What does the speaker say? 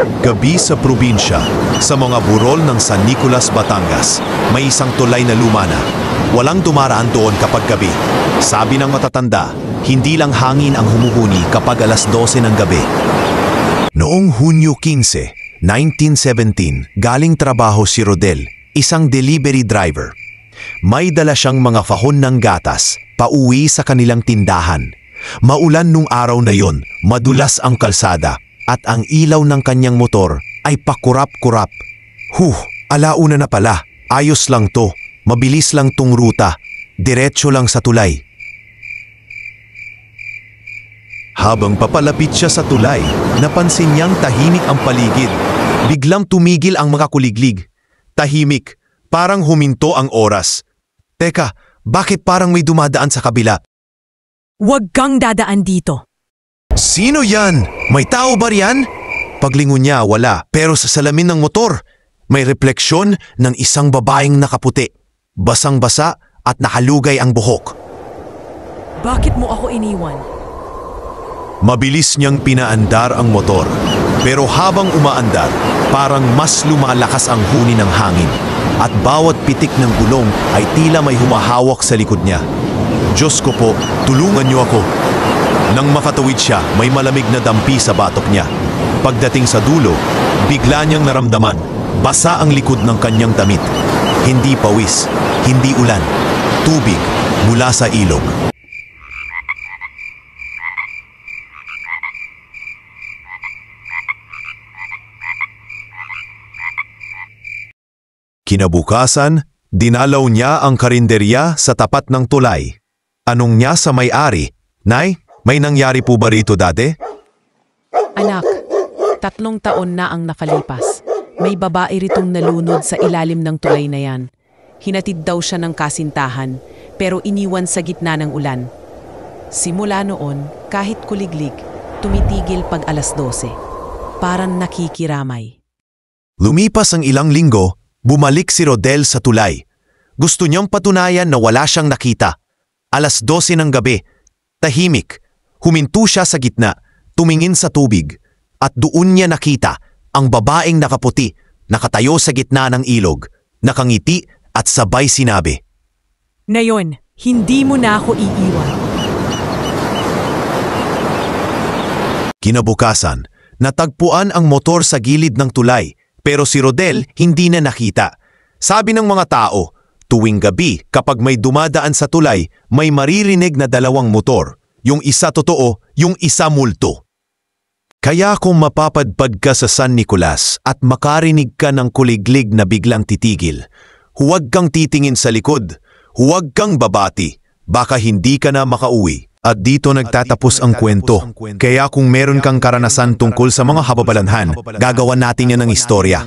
Gabi sa probinsya, sa mga burol ng San Nicolas, Batangas, may isang tulay na lumana. Walang dumaraan doon kapag gabi. Sabi ng matatanda, hindi lang hangin ang humuhuni kapag alas 12 ng gabi. Noong Hunyo 15, 1917, galing trabaho si Rodel, isang delivery driver. May dala siyang mga kahon ng gatas, pauwi sa kanilang tindahan. Maulan nung araw na yon, madulas ang kalsada, at ang ilaw ng kanyang motor ay pakurap-kurap. Alauna na pala, ayos lang to, mabilis lang tong ruta, diretso lang sa tulay. Habang papalapit siya sa tulay, napansin niyang tahimik ang paligid. Biglang tumigil ang mga kuliglig. Tahimik, parang huminto ang oras. Teka, bakit parang may dumadaan sa kabila? Huwag kang dadaan dito. Sino yan? May tao ba riyan? Paglingon niya, wala. Pero sa salamin ng motor, may refleksyon ng isang babaeng nakaputi. Basang-basa at nakalugay ang buhok. Bakit mo ako iniwan? Mabilis niyang pinaandar ang motor. Pero habang umaandar, parang mas lumalakas ang huni ng hangin. At bawat pitik ng gulong ay tila may humahawak sa likod niya. Diyos ko po, tulungan niyo ako. Nang makatawid siya, may malamig na dampi sa batok niya. Pagdating sa dulo, bigla niyang naramdaman, basa ang likod ng kanyang damit. Hindi pawis, hindi ulan, tubig mula sa ilog. Kinabukasan, dinalaw niya ang karinderya sa tapat ng tulay. Anong niya sa may-ari, Nay, may nangyari po ba rito dati? Anak, 3 taon na ang nakalipas. May babae ritong nalunod sa ilalim ng tulay na yan. Hinatid daw siya ng kasintahan, pero iniwan sa gitna ng ulan. Simula noon, kahit kuliglig, tumitigil pag alas 12. Parang nakikiramay. Lumipas ang ilang linggo, bumalik si Rodel sa tulay. Gusto niyang patunayan na wala siyang nakita. Alas 12 ng gabi, tahimik, huminto siya sa gitna, tumingin sa tubig, at doon niya nakita ang babaeng nakaputi, nakatayo sa gitna ng ilog, nakangiti at sabay sinabi, Ngayon, hindi mo na ako iiwan. Kinabukasan, natagpuan ang motor sa gilid ng tulay, pero si Rodel hindi na nakita. Sabi ng mga tao, tuwing gabi kapag may dumadaan sa tulay, may maririnig na 2 motor. Yung isa totoo, yung isa multo. Kaya kung mapapadpad ka sa San Nicolas at makarinig ka ng kuliglig na biglang titigil, huwag kang titingin sa likod, huwag kang babati, baka hindi ka na makauwi. At dito nagtatapos ang kwento. Kaya kung meron kang karanasan tungkol sa mga hababalanhan, gagawan natin yan ng istorya.